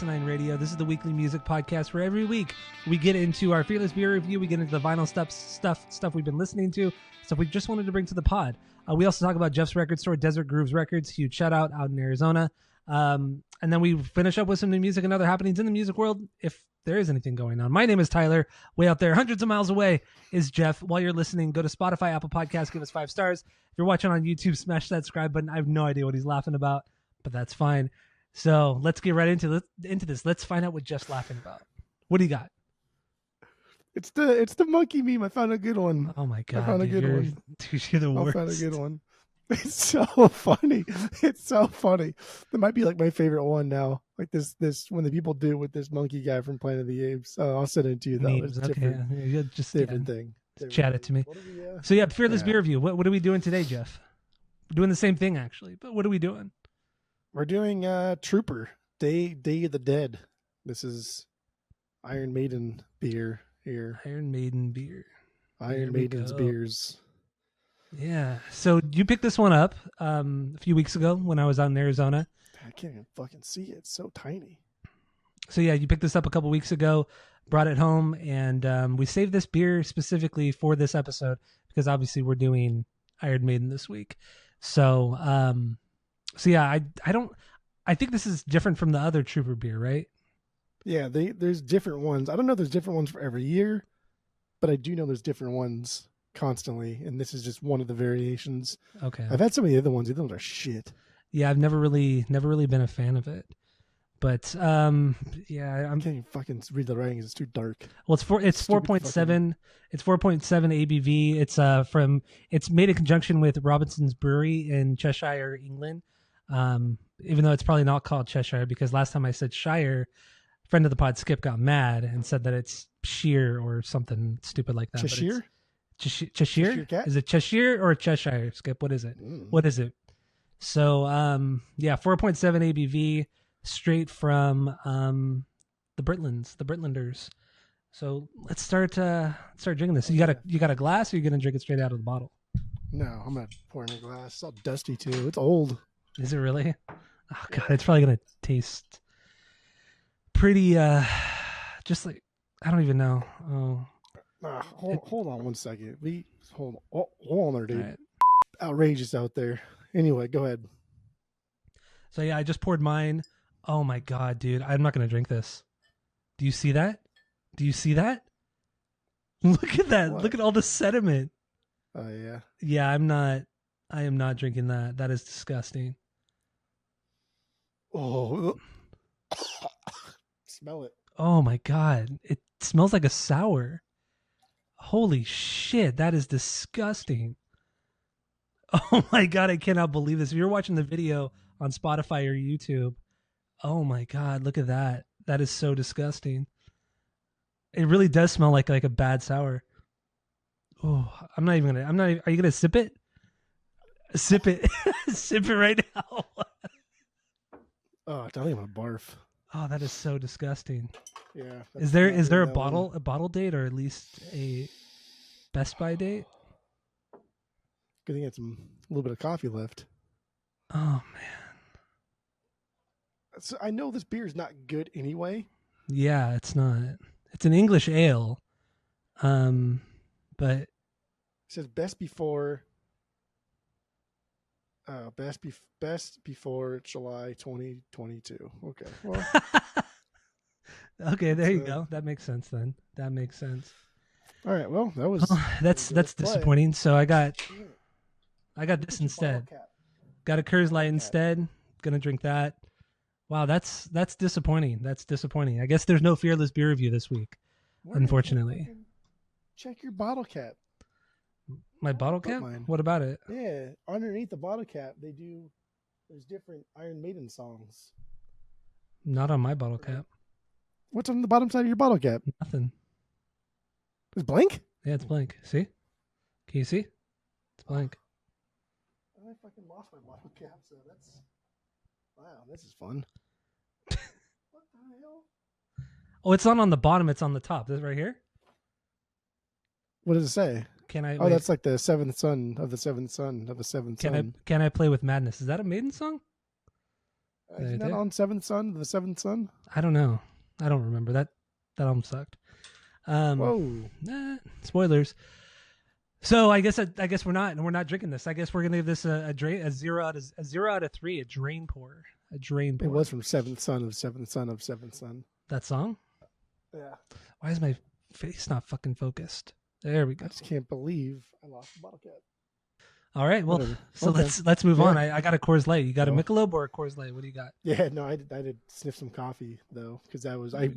Asinine Radio. This is the weekly music podcast where every week we get into our Fearless Beer review. We get into the vinyl stuff we've been listening to, stuff we just wanted to bring to the pod. We also talk about Jeff's record store, Desert Grooves Records. Huge shout out in Arizona. And then we finish up with some new music and other happenings in the music world, if there is anything going on. My name is Tyler. Way out there, hundreds of miles away, is Jeff. While you're listening, go to Spotify, Apple Podcasts, give us 5 stars. If you're watching on YouTube, smash that subscribe button. I have no idea what he's laughing about, but that's fine. So let's get right into this. Let's find out what Jeff's laughing about. What do you got? It's the monkey meme. I found a good one. Oh my god! I found a good one. Dude, you're the worst. I found a good one. It's so funny. It's so funny. That might be like my favorite one now. Like this when the people do with this monkey guy from Planet of the Apes. I'll send it to you though. Memes. It's Okay, yeah, just different thing. Chat it to me. So yeah, Fearless Beer Review. What are we doing today, Jeff? We're doing the same thing actually, but what are we doing? We're doing Trooper Day of the Dead. This is Iron Maiden beer here. Iron Maiden beer. Iron Maiden's beers. Yeah. So you picked this one up a few weeks ago when I was out in Arizona. I can't even fucking see it. It's so tiny. So yeah, you picked this up a couple weeks ago, brought it home, and we saved this beer specifically for this episode because obviously we're doing Iron Maiden this week. So yeah, I think this is different from the other Trooper beer, right? Yeah, there's different ones. I don't know if there's different ones for every year, but I do know there's different ones constantly, and this is just one of the variations. Okay. I've had some of the other ones. The other ones are shit. Yeah, I've never really been a fan of it. But yeah, I can't even fucking read the writing. It's too dark. Well, it's 4.7. It's 4.7 ABV. It's made in conjunction with Robinson's Brewery in Cheshire, England. Even though it's probably not called Cheshire, because last time I said Shire, friend of the pod Skip got mad and said that it's Sheer or something stupid like that. Cheshire? Cheshire? Cheshire cat? Is it Cheshire or Cheshire, Skip? What is it? What is it? So, yeah, 4.7 ABV, straight from the Britlanders. So let's start drinking this. So you got a glass, or you gonna drink it straight out of the bottle? No, I'm gonna pour in a glass. It's all dusty too. It's old. Is it really? Oh god, it's probably gonna taste pretty just like, I don't even know. Hold on one second. Hold on there, dude. Right. Outrageous out there. Anyway, go ahead. So yeah, I just poured mine. Oh my god, dude, I'm not gonna drink this. Do you see that? Look at that. What? Look at all the sediment. Oh yeah. Yeah, I am not drinking that. That is disgusting. Oh. Smell it. Oh my god. It smells like a sour. Holy shit, that is disgusting. Oh my god, I cannot believe this. If you're watching the video on Spotify or YouTube, oh my god, look at that. That is so disgusting. It really does smell like a bad sour. Oh, are you gonna sip it? Sip it. Sip it right now. Oh, I don't even want to barf. Oh, that is so disgusting. Yeah. Is there a bottle date, or at least a Best By date? Good thing I had a little bit of coffee left. Oh man. So I know this beer is not good anyway. Yeah, it's not. It's an English ale. But it says best before July 2022. Okay. Well, okay, there you go. That makes sense then. That makes sense. All right. Well, that's disappointing. So I got this instead. Got a Coors Light instead. Gonna drink that. Wow, that's disappointing. That's disappointing. I guess there's no Fearless Beer Review this week, unfortunately. Check your bottle cap. My bottle cap? Mine. What about it? Yeah, underneath the bottle cap, there's different Iron Maiden songs. Not on my bottle cap. What's on the bottom side of your bottle cap? Nothing. It's blank? Yeah, it's blank. See? Can you see? It's blank. I fucking lost my bottle cap, so wow, this is fun. What the hell? Oh, it's not on the bottom, it's on the top. This right here? What does it say? Can I? Oh, that's like the seventh son of the seventh son of the seventh son. Can I play with madness? Is that a Maiden song? Isn't that There. on Seventh Son? The Seventh Son? I don't know. I don't remember that. That album sucked. Whoa! Spoilers. So I guess we're not drinking this. I guess we're gonna give this a 0 out of 3, a drain pour. A drain pour. It was from Seventh Son of Seventh Son of Seventh Son. That song? Yeah. Why is my face not fucking focused? There we go. I just can't believe I lost the bottle cap. All right, well, Whatever. so Okay. let's move on. Yeah. I got a Coors Light. You got a Oh. Michelob or a Coors Light? What do you got? Yeah, no, I did sniff some coffee though, because that was I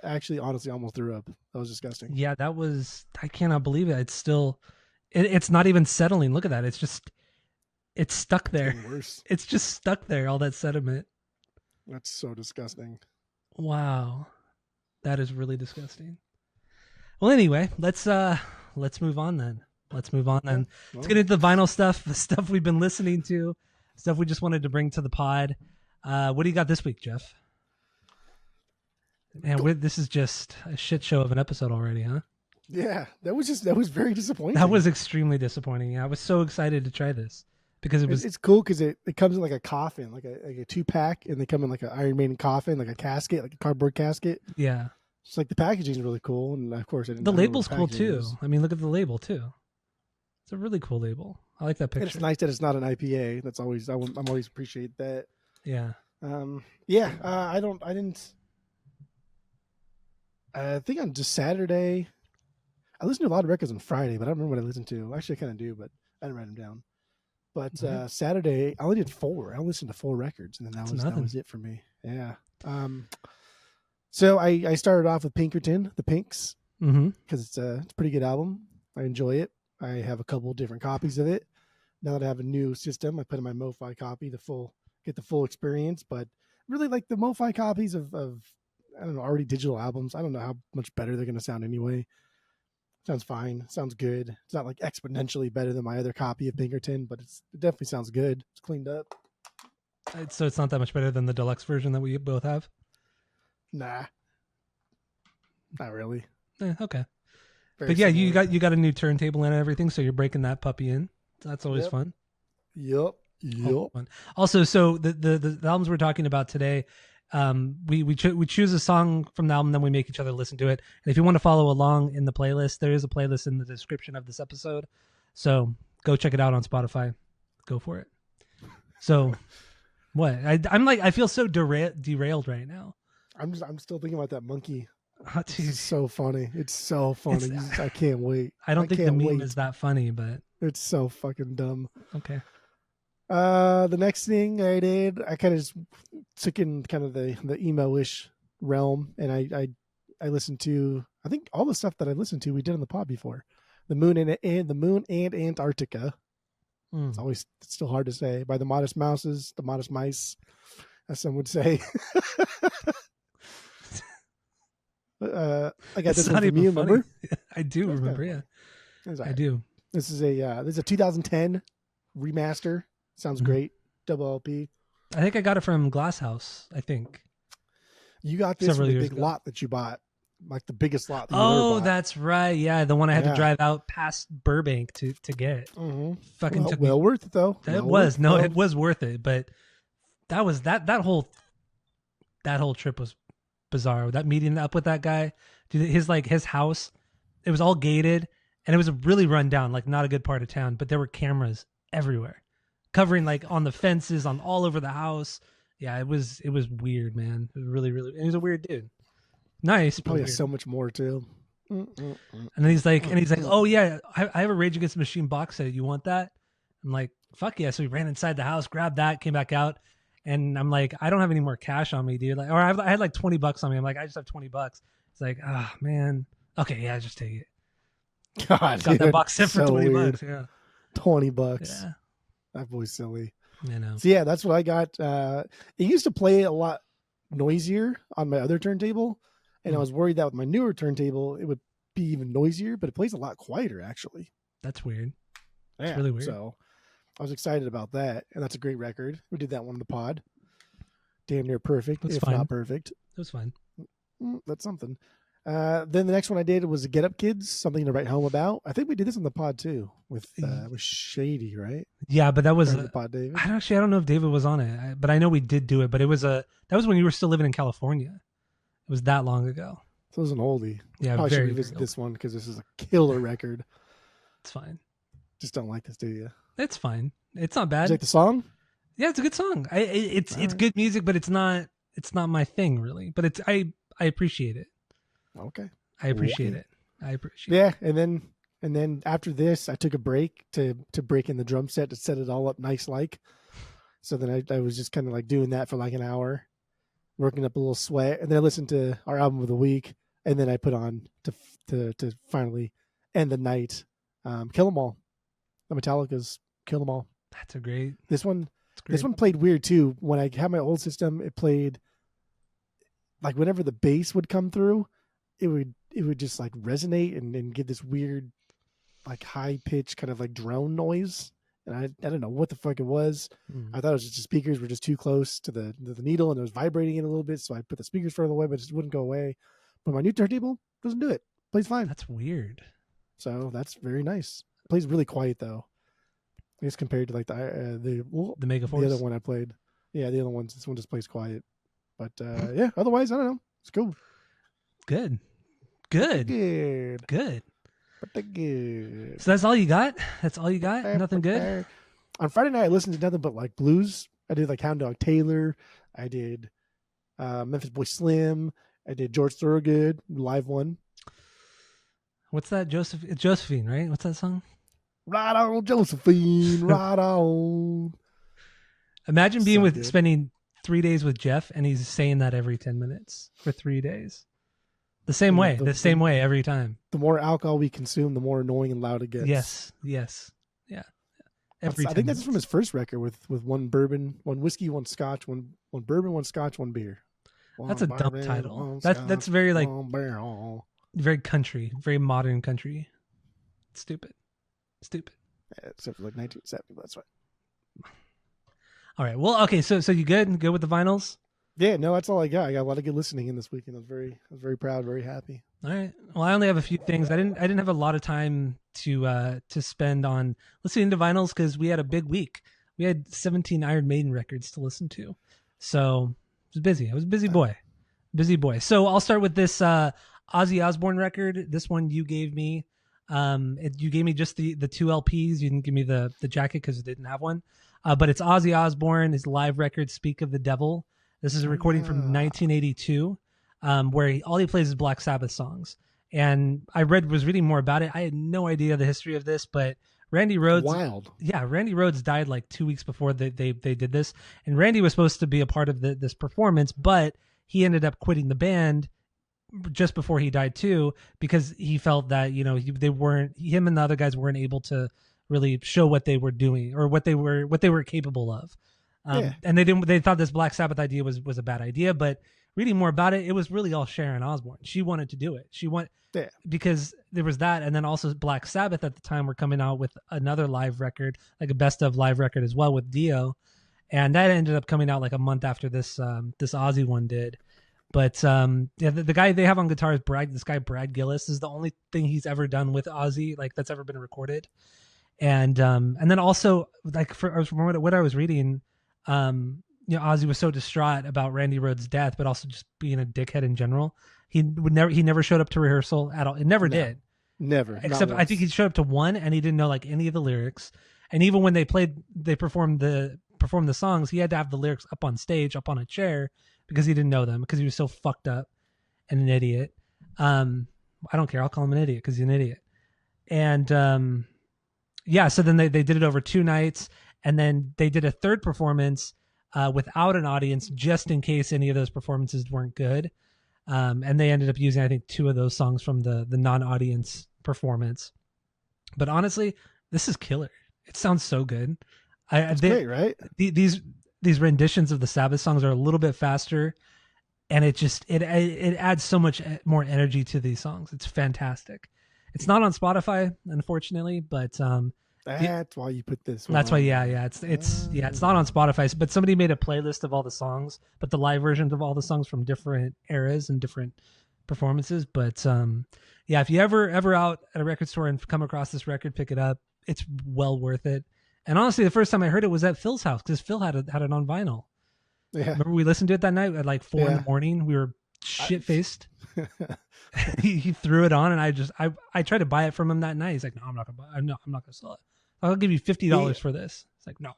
actually honestly almost threw up. That was disgusting. Yeah, that was. I cannot believe it. It's still. It's not even settling. Look at that. It's stuck there. Even worse. It's just stuck there. All that sediment. That's so disgusting. Wow, that is really disgusting. Well, anyway, let's move on then. Let's Well, get into the vinyl stuff, the stuff we've been listening to, stuff we just wanted to bring to the pod. What do you got this week, Jeff? And this is just a shit show of an episode already, huh? yeah, that was very disappointing. That was extremely disappointing. I was so excited to try this because it was. It's cool because it comes in like a coffin, like a 2-pack, and they come in like an Iron Maiden coffin, like a casket, like a cardboard casket. Yeah. It's like the packaging is really cool, and of course, The label's cool too. I mean, look at the label too. It's a really cool label. I like that picture. And it's nice that it's not an IPA. That's always I'm always appreciate that. Yeah. I think on just Saturday, I listened to a lot of records on Friday, but I don't remember what I listened to. Actually, I kind of do, but I didn't write them down. But Mhm. Saturday, I only did 4. I listened to 4 records, and then that That's was it for me. Yeah. So I started off with Pinkerton, the Pinks, Mm-hmm. because it's a pretty good album. I enjoy it. I have a couple different copies of it. Now that I have a new system, I put in my MoFi copy get the full experience. But really like the MoFi copies of I don't know, already digital albums. I don't know how much better they're gonna sound anyway. Sounds fine. Sounds good. It's not like exponentially better than my other copy of Pinkerton, but it definitely sounds good. It's cleaned up. So it's not that much better than the deluxe version that we both have. Nah. Not really. Okay. Very But yeah, similar. you got a new turntable and everything, so you're breaking that puppy in. That's always Yep. fun. Yep. Always fun. Also, so the albums we're talking about today, we choose a song from the album, then we make each other listen to it. And if you want to follow along in the playlist, there is a playlist in the description of this episode, so go check it out on Spotify. Go for it. So, what I feel so derailed right now. I'm still thinking about that monkey. Oh, It's dude. so funny. It's so funny. It's- I can't wait. I don't think the can't meme wait. is that funny, but It's so fucking dumb. okay. The next thing I did, I kind of just took in kind of the emo-ish realm, and I listened to, I think all the stuff that I listened to we did on the pod before, the Moon and Antarctica. Mm. It's still hard to say, by the Modest Mice, as some would say. I got It's this not one from even you, funny. remember? I do That's remember. kinda Yeah, It's all I right. do. This is a 2010 remaster. Sounds Mhm. great. Double LP. I think I got it from Glass House. I think. You got this Several from the years big ago. lot that you bought, like the biggest lot. That you ever Oh, bought. that's right. Yeah, the one I had to Yeah. drive out past Burbank to get. Mhm. Fucking well, took me. well worth it though. It Well was worth no, though. it was worth it. But that was that whole trip was bizarre. That meeting up with that guy, dude, his house, it was all gated and it was a really run down, like not a good part of town. But there were cameras everywhere, covering like on the fences, on all over the house. Yeah, it was weird, man. It was really, really. And he's a weird dude. Nice, but Probably weird. has so much more too. And then he's like, oh yeah, I have a Rage Against the Machine box set. You want that? I'm like, fuck yeah. So we ran inside the house, grabbed that, came back out, and I'm like, I don't have any more cash on me, dude. Like, or I had like $20 on me. I'm like, I just have $20. It's like, ah, man. Okay, yeah, just take it. God, Got dude, that box set for so $20. weird. Yeah, $20. yeah. That boy's silly. You know. So yeah, that's what I got. It used to play a lot noisier on my other turntable, and I was worried that with my newer turntable it would be even noisier, but it plays a lot quieter actually. That's weird. Yeah, really weird. So I was excited about that, and that's a great record. We did that one in the pod. Damn near perfect, That's if fine. not perfect. It was fun. That's something. Then the next one I did was Get Up Kids, something to write home about. I think we did this on the pod too with Shady, right? Yeah, but that was the pod, David. I don't know if David was on it, but I know we did do it. But that was when you were still living in California. It was that long ago. So it was an oldie. Yeah, probably very, should revisit this one because this is a killer record. It's fine. Just don't like this, do you? It's fine. It's not bad. Did you like the song? Yeah, it's a good song. It's good music, but it's not my thing really. But I appreciate it. Okay. I appreciate it. Yeah, and then after this, I took a break to break in the drum set to set it all up nice like. So then I was just kind of like doing that for like an hour, working up a little sweat, and then I listened to our album of the week, and then I put on to finally end the night, Kill 'Em All, the Metallica's Kill 'Em All. That's a great. This one played weird too. When I had my old system, it played like whenever the bass would come through, it would just like resonate and give this weird like high pitched kind of like drone noise. And I don't know what the fuck it was. I thought it was just the speakers were just too close to the needle and it was vibrating it a little bit. So I put the speakers further away, but it just wouldn't go away. But my new turntable doesn't do it. Plays fine. That's weird. So that's very nice. Plays really quiet though. I guess compared to like the Megaforce, the other one I played. Yeah, the other ones. This one just plays quiet. But yeah, otherwise I don't know. It's cool. Good. But good. So that's all you got? That's all you got? Nothing good? On Friday night, I listened to nothing but like blues. I did like Hound Dog Taylor. I did Memphis Boy Slim. I did George Thorogood, live one. What's that? Josephine, right? What's that song? Right on, Josephine. Right on. Imagine spending 3 days with Jeff and he's saying that every 10 minutes for 3 days. The same way every time. The more alcohol we consume, the more annoying and loud it gets. Yes. Yeah. I think that's from his first record with one bourbon, one whiskey, one scotch, one bourbon, one scotch, one beer. That's a dumb title. That's very like very country, very modern country. Stupid. Yeah, except for like 1970, but that's right. All right. Well, okay. So you good with the vinyls? Yeah, no, that's all I got. I got a lot of good listening in this weekend. I was very proud, very happy. All right. Well, I only have a few things. I didn't have a lot of time to spend on listening to vinyls because we had a big week. We had 17 Iron Maiden records to listen to, so I was busy. I was a busy boy. So I'll start with this Ozzy Osbourne record. This one you gave me. You gave me just the 2 LPs. You didn't give me the jacket because it didn't have one. But it's Ozzy Osbourne, his live record, Speak of the Devil. This is a recording from 1982, where all he plays is Black Sabbath songs. And I was reading more about it. I had no idea the history of this, but Randy Rhoads. Wild. Yeah, Randy Rhoads died like 2 weeks before they did this. And Randy was supposed to be a part of this performance, but he ended up quitting the band just before he died too, because he felt that, him and the other guys weren't able to really show what they were doing or what they were capable of. And they thought this Black Sabbath idea was a bad idea, but reading more about it, it was really all Sharon Osbourne. She wanted to do it. Because there was that. And then also Black Sabbath at the time were coming out with another live record, like a best of live record as well with Dio. And that ended up coming out like a month after this Ozzy one did. But the guy they have on guitar is Brad Gillis. This is the only thing he's ever done with Ozzy, like that's ever been recorded. And then also like from what I was reading, Ozzy was so distraught about Randy Rhoads' death, but also just being a dickhead in general. He never showed up to rehearsal at all. It never did. Never. Except I think he showed up to one and he didn't know like any of the lyrics. And even when they performed the songs, he had to have the lyrics up on stage, up on a chair, because he didn't know them, because he was so fucked up and an idiot. I don't care. I'll call him an idiot because he's an idiot. And so then they did it over 2 nights, and then they did a third performance without an audience, just in case any of those performances weren't good. And they ended up using, I think, 2 of those songs from the non-audience performance. But honestly, this is killer. It sounds so good. It's great, right? These renditions of the Sabbath songs are a little bit faster, and it adds so much more energy to these songs. It's fantastic. It's not on Spotify, unfortunately, but that's why you put this one. That's why, it's not on Spotify. But somebody made a playlist of all the songs, but the live versions of all the songs from different eras and different performances. But yeah, if you ever out at a record store and come across this record, pick it up. It's well worth it. And honestly, the first time I heard it was at Phil's house because Phil had it on vinyl. Yeah. Remember we listened to it that night at like 4 a.m. We were shit faced. he threw it on, and I tried to buy it from him that night. He's like, "No, I'm not gonna buy. No, I'm not gonna sell it. I'll give you $50 for this." It's like, no.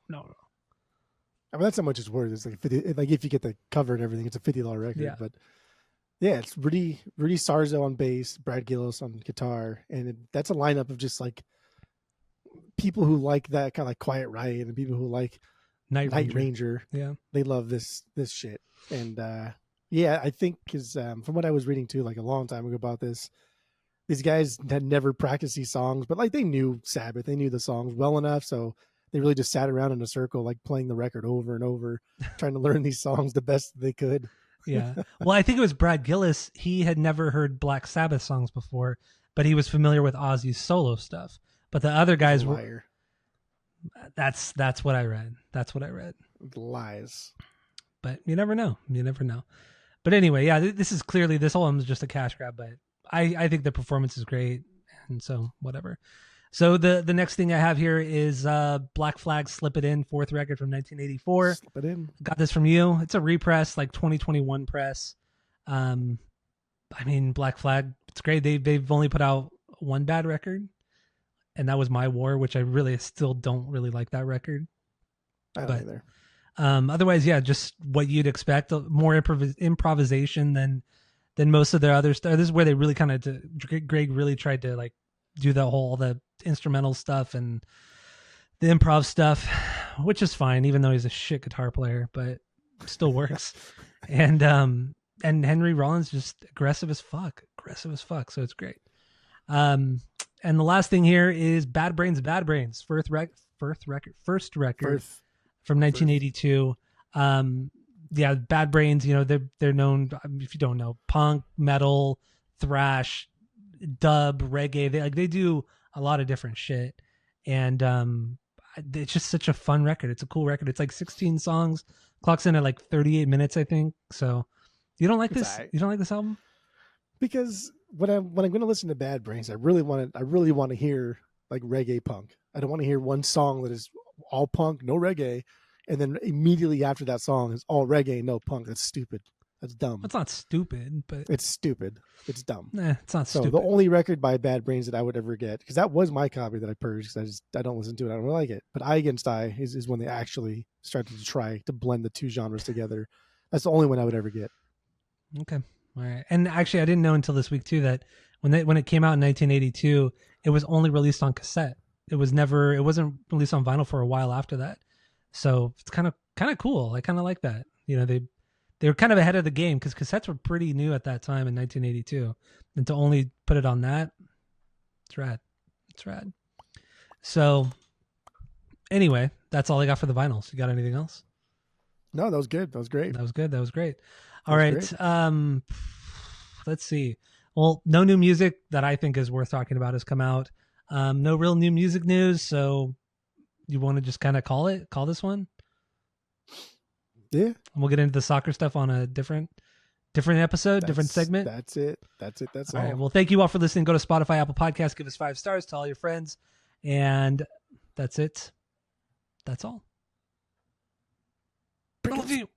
I mean, that's how much it's worth. It's like 50. Like if you get the cover and everything, it's a $50 record. Yeah. But yeah, it's Rudy Sarzo on bass, Brad Gillis on guitar, and that's a lineup of just like people who like that kind of like Quiet Riot and people who like Night Ranger. Yeah, they love this shit. And yeah, I think because from what I was reading too, like a long time ago about this, these guys had never practiced these songs, but like they knew Sabbath, they knew the songs well enough, so they really just sat around in a circle, like playing the record over and over, trying to learn these songs the best they could. Yeah. Well, I think it was Brad Gillis. He had never heard Black Sabbath songs before, but he was familiar with Ozzy's solo stuff. But the other guys were. That's what I read. That's what I read. Lies. But you never know. You never know. But anyway, yeah, this whole album is just a cash grab, but I think the performance is great, and so whatever. So the next thing I have here is Black Flag Slip It In, fourth record from 1984. Slip It In. Got this from you. It's a repress, like 2021 press. I mean, Black Flag, it's great. They've only put out one bad record, and that was My War, which I really still don't really like that record. I don't either. Otherwise, yeah, just what you'd expect. More improvisation than most of their other stuff. This is where they really kind of Greg really tried to like do the instrumental stuff and the improv stuff, which is fine, even though he's a shit guitar player, but still works. and Henry Rollins just aggressive as fuck. So it's great. And the last thing here is Bad Brains, first record from 1982. Yeah, Bad Brains, you know, they're known, if you don't know, punk, metal, thrash, dub, reggae. They do a lot of different shit. And it's just such a fun record. It's a cool record. It's like 16 songs, clocks in at like 38 minutes, I think. So you don't like this? You don't like this album? Because when I'm going to listen to Bad Brains, I really want to hear like reggae punk. I don't want to hear one song that is all punk, no reggae, and then immediately after that song is all reggae, no punk. That's stupid. That's dumb. It's not stupid, but it's stupid. It's dumb. It's not stupid. So the only record by Bad Brains that I would ever get, because that was my copy that I purged, because I don't listen to it. I don't really like it. But Eye Against Eye is when they actually started to try to blend the two genres together. That's the only one I would ever get. Okay. All right. And actually, I didn't know until this week too that when it came out in 1982, it was only released on cassette. It wasn't released on vinyl for a while after that. So it's kind of cool. I kind of like that. You know, they were kind of ahead of the game because cassettes were pretty new at that time in 1982, and to only put it on that, it's rad. It's rad. So anyway, that's all I got for the vinyls. You got anything else? No, that was good. That was great. That was good. That was great. All right. Great. Let's see. Well, no new music that I think is worth talking about has come out. No real new music news. So you want to just kind of call this one? Yeah. And we'll get into the soccer stuff on a different episode, different segment. That's it. That's all. All right. Well, thank you all for listening. Go to Spotify, Apple Podcasts, give us 5 stars, tell all your friends. And that's it. That's all. Love you.